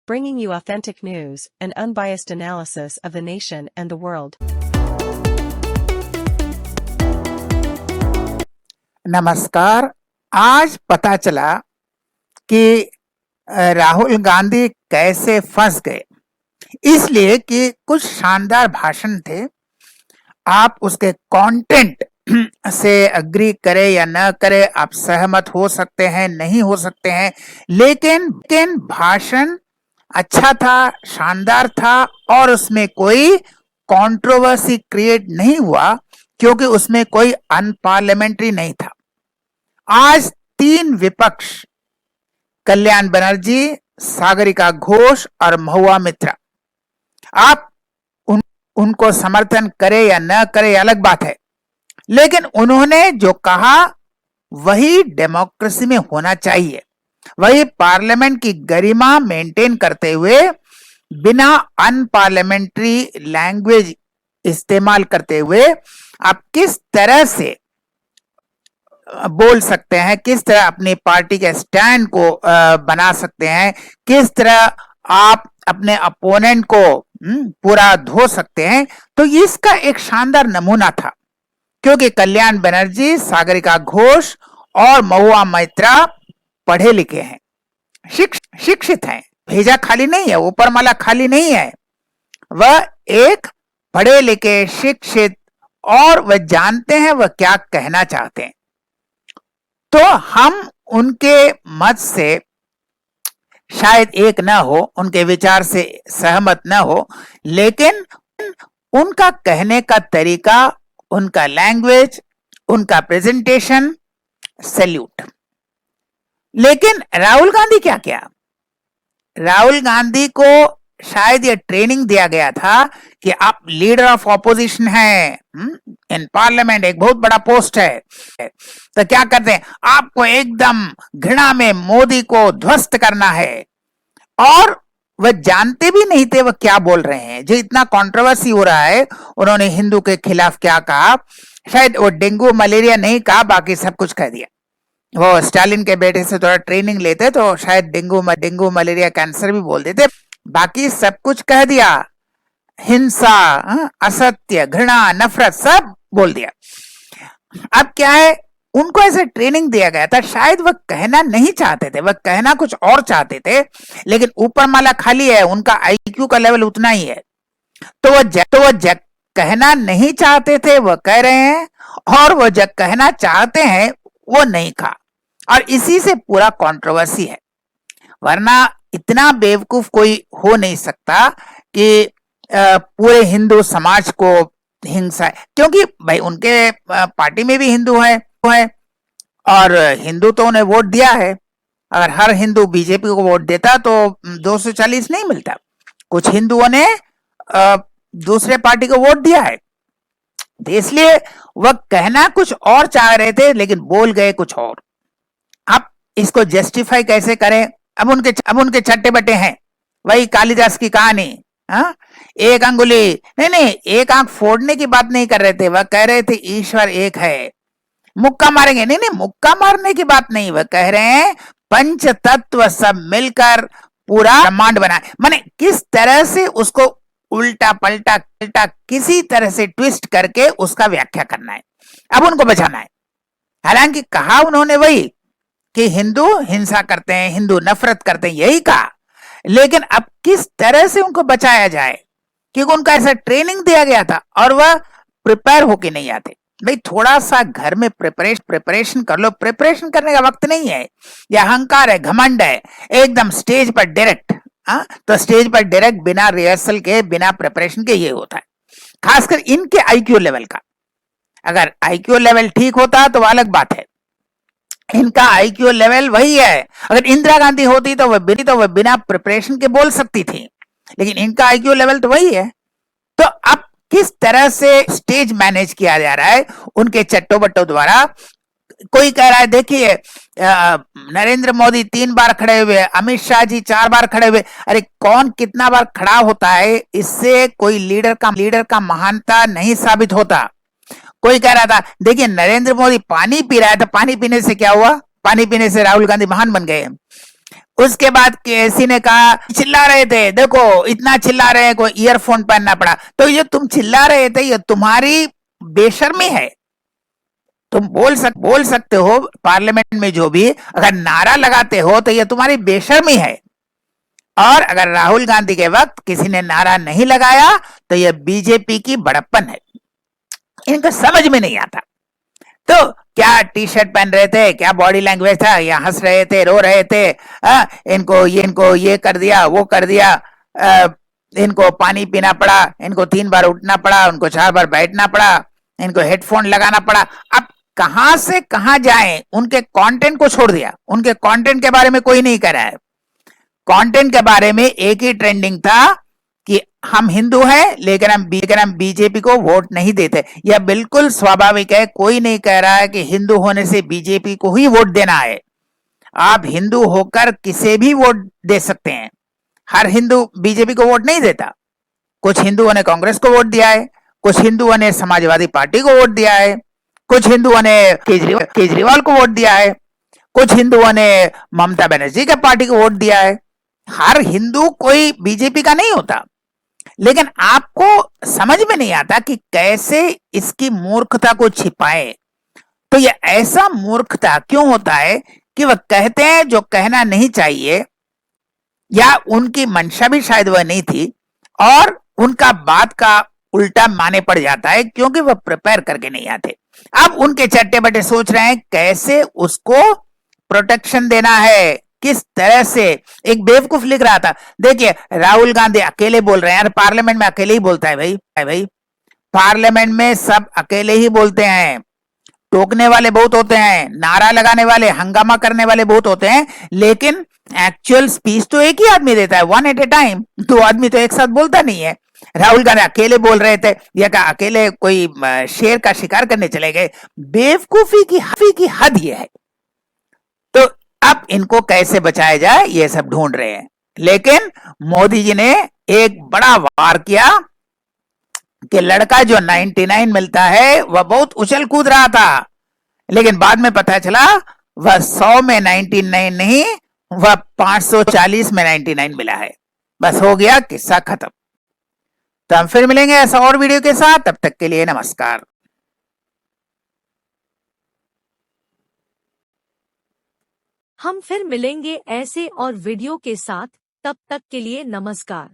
bringing you authentic news and unbiased analysis of the nation and the world. नमस्कार। आज पता चला कि राहुल गांधी कैसे फंस गए, इसलिए कि कुछ शानदार भाषण थे। आप उसके कंटेंट से अग्री करे या न करे, आप सहमत हो सकते हैं, नहीं हो सकते हैं, लेकिन भाषण अच्छा था, शानदार था और उसमें कोई कंट्रोवर्सी क्रिएट नहीं हुआ क्योंकि उसमें कोई अनपार्लियामेंट्री नहीं था। आज तीन विपक्ष, कल्याण बनर्जी, सागरिका घोष और महुआ मित्रा, आप उनको समर्थन करे या न करे अलग बात है, लेकिन उन्होंने जो कहा वही डेमोक्रेसी में होना चाहिए, वही पार्लियामेंट की गरिमा मेंटेन करते हुए बिना अनपार्लियामेंट्री लैंग्वेज इस्तेमाल करते हुए आप किस तरह से बोल सकते हैं, किस तरह अपनी पार्टी के स्टैंड को बना सकते हैं, किस तरह आप अपने अपोनेंट को पूरा धो सकते हैं। तो इसका एक शानदार नमूना था, क्योंकि कल्याण बनर्जी, सागरिका घोष और महुआ मित्रा पढ़े लिखे हैं, शिक्षित हैं, भेजा खाली नहीं है, ऊपर माला खाली नहीं है। वह एक पढ़े लिखे, शिक्षित और वह जानते हैं वह क्या कहना चाहते हैं। तो हम उनके मत से शायद एक ना हो, उनके विचार से सहमत ना हो, लेकिन उनका कहने का तरीका, उनका लैंग्वेज, उनका प्रेजेंटेशन, सैल्यूट। लेकिन राहुल गांधी क्या किया? राहुल गांधी को शायद यह ट्रेनिंग दिया गया था कि आप लीडर ऑफ ऑपोजिशन हैं, इन पार्लियामेंट एक बहुत बड़ा पोस्ट है, तो क्या करते हैं, आपको एकदम घृणा में मोदी को ध्वस्त करना है। और वह जानते भी नहीं थे वह क्या बोल रहे हैं। जो इतना कंट्रोवर्सी हो रहा है, उन्होंने हिंदू के खिलाफ क्या कहा, शायद वो डेंगू मलेरिया नहीं कहा, बाकी सब कुछ कह दिया। वो स्टालिन के बेटे से थोड़ा ट्रेनिंग लेते तो शायद डेंगू मलेरिया कैंसर भी बोल देते, बाकी सब कुछ कह दिया। हिंसा, असत्य, घृणा, नफरत सब बोल दिया। अब क्या है, उनको ऐसे ट्रेनिंग दिया गया था, शायद वह कहना नहीं चाहते थे, वह कहना कुछ और चाहते थे, लेकिन ऊपर माला खाली है, उनका आईक्यू का लेवल उतना ही है। तो वह कहना नहीं चाहते थे वह कह रहे हैं, और वह जब कहना चाहते हैं वो नहीं कहा, और इसी से पूरा कंट्रोवर्सी है। वरना इतना बेवकूफ कोई हो नहीं सकता कि पूरे हिंदू समाज को हिंसा, क्योंकि भाई उनके पार्टी में भी हिंदू है और हिंदू तो उन्हें वोट दिया है। अगर हर हिंदू बीजेपी को वोट देता तो 240 नहीं मिलता। कुछ हिंदुओं ने दूसरे पार्टी को वोट दिया है, तो इसलिए वह कहना कुछ और चाह रहे थे, लेकिन बोल गए कुछ और। अब इसको जस्टिफाई कैसे करें? अब उनके चट्टे बट्टे हैं, वही कालिदास की कहानी। एक अंगुली नहीं, एक आंख फोड़ने की बात नहीं कर रहे थे, वह कह रहे थे ईश्वर एक है। मुक्का मारेंगे नहीं, मुक्का मारने की बात नहीं, वह कह रहे हैं पंच तत्व सब मिलकर पूरा ब्रह्मांड बनाए। माने किस तरह से उसको उल्टा पलटा किसी तरह से ट्विस्ट करके उसका व्याख्या करना है, अब उनको बचाना है। हालांकि कहा उन्होंने वही कि हिंदू हिंसा करते हैं, हिंदू नफरत करते हैं, यही कहा, लेकिन अब किस तरह से उनको बचाया जाए, क्योंकि उनका ऐसा ट्रेनिंग दिया गया था और वह प्रिपेयर होके नहीं आते। भाई थोड़ा सा घर में प्रिपरेशन कर लो, प्रिपरेशन करने का वक्त नहीं है। यह अहंकार है, घमंड है, एकदम स्टेज पर डायरेक्ट। तो स्टेज पर डायरेक्ट बिना रिहर्सल के, बिना प्रिपरेशन के ये होता है, खासकर इनके आईक्यू लेवल का। अगर आईक्यू लेवल ठीक होता तो अलग बात है, इनका आईक्यू लेवल वही है। अगर इंदिरा गांधी होती तो वह बिना प्रिपरेशन के बोल सकती थी, लेकिन इनका आईक्यू लेवल तो वही है। तो अब किस तरह से स्टेज मैनेज किया जा रहा है उनके चट्टो बट्टों द्वारा। कोई कह रहा है देखिए नरेंद्र मोदी 3 बार खड़े हुए, अमित शाह जी 4 बार खड़े हुए। अरे कौन कितना बार खड़ा होता है, इससे कोई लीडर का महानता नहीं साबित होता। कोई कह रहा था देखिए नरेंद्र मोदी पानी पी रहा है, तो पानी पीने से क्या हुआ, पानी पीने से राहुल गांधी महान बन गए। उसके बाद केसी ने कहा, चिल्ला रहे थे, देखो इतना चिल्ला रहे हैं, कोई ईयरफोन पहनना पड़ा। तो ये तुम चिल्ला रहे थे, ये तुम्हारी बेशर्मी है। तुम बोल सकते हो पार्लियामेंट में जो भी, अगर नारा लगाते हो तो ये तुम्हारी बेशर्मी है। और अगर राहुल गांधी के वक्त किसी ने नारा नहीं लगाया तो यह बीजेपी की बड़प्पन है। इनको समझ में नहीं आता। तो क्या टी शर्ट पहन रहे थे, क्या बॉडी लैंग्वेज था, या हंस रहे थे, रो रहे थे, इनको ये कर दिया, वो कर दिया, इनको पानी पीना पड़ा, इनको 3 बार उठना पड़ा, उनको 4 बार बैठना पड़ा, इनको हेडफोन लगाना पड़ा। अब कहां से कहां जाएं, उनके कंटेंट को छोड़ दिया। उनके कंटेंट के बारे में कोई नहीं कह रहा है। कंटेंट के बारे में एक ही ट्रेंडिंग था कि हम हिंदू हैं लेकिन हम बीजेपी को वोट नहीं देते। यह बिल्कुल स्वाभाविक है। कोई नहीं कह रहा है कि हिंदू होने से बीजेपी को ही वोट देना है। आप हिंदू होकर किसे भी वोट दे सकते हैं। हर हिंदू बीजेपी को वोट नहीं देता। कुछ हिंदुओं ने कांग्रेस को वोट दिया है, कुछ हिंदुओं ने समाजवादी पार्टी को वोट दिया है, कुछ हिंदुओं ने केजरीवाल को वोट दिया है, कुछ हिंदुओं ने ममता बनर्जी के पार्टी को वोट दिया है। हर हिंदू कोई बीजेपी का नहीं होता। लेकिन आपको समझ में नहीं आता कि कैसे इसकी मूर्खता को छिपाए। तो ये ऐसा मूर्खता क्यों होता है कि वह कहते हैं जो कहना नहीं चाहिए, या उनकी मंशा भी शायद वह नहीं थी, और उनका बात का उल्टा माने पड़ जाता है क्योंकि वह प्रिपेयर करके नहीं आते। अब उनके चट्टे बट्टे सोच रहे हैं कैसे उसको प्रोटेक्शन देना है, किस तरह से। एक बेवकूफ लिख रहा था, देखिए राहुल गांधी अकेले बोल रहे हैं। यार पार्लियामेंट में अकेले ही बोलता है भाई, पार्लियामेंट में सब अकेले ही बोलते हैं। टोकने वाले बहुत होते हैं, नारा लगाने वाले, हंगामा करने वाले बहुत होते हैं, लेकिन एक्चुअल स्पीच तो एक ही आदमी देता है, 1 एट ए टाइम। 2 आदमी तो एक साथ बोलता नहीं है। राहुल गांधी अकेले बोल रहे थे, या क्या अकेले कोई शेर का शिकार करने चले गए? बेवकूफी की हद ये है। तो अब इनको कैसे बचाया जाए ये सब ढूंढ रहे हैं। लेकिन मोदी जी ने एक बड़ा वार किया कि लड़का जो 99 मिलता है वह बहुत उछल कूद रहा था, लेकिन बाद में पता चला वह 100 में 99 नहीं, वह 540 में 99 मिला है। बस हो गया, किस्सा खत्म। तो हम फिर मिलेंगे ऐसा और वीडियो के साथ। तब तक के लिए नमस्कार। हम फिर मिलेंगे ऐसे और वीडियो के साथ। तब तक के लिए नमस्कार।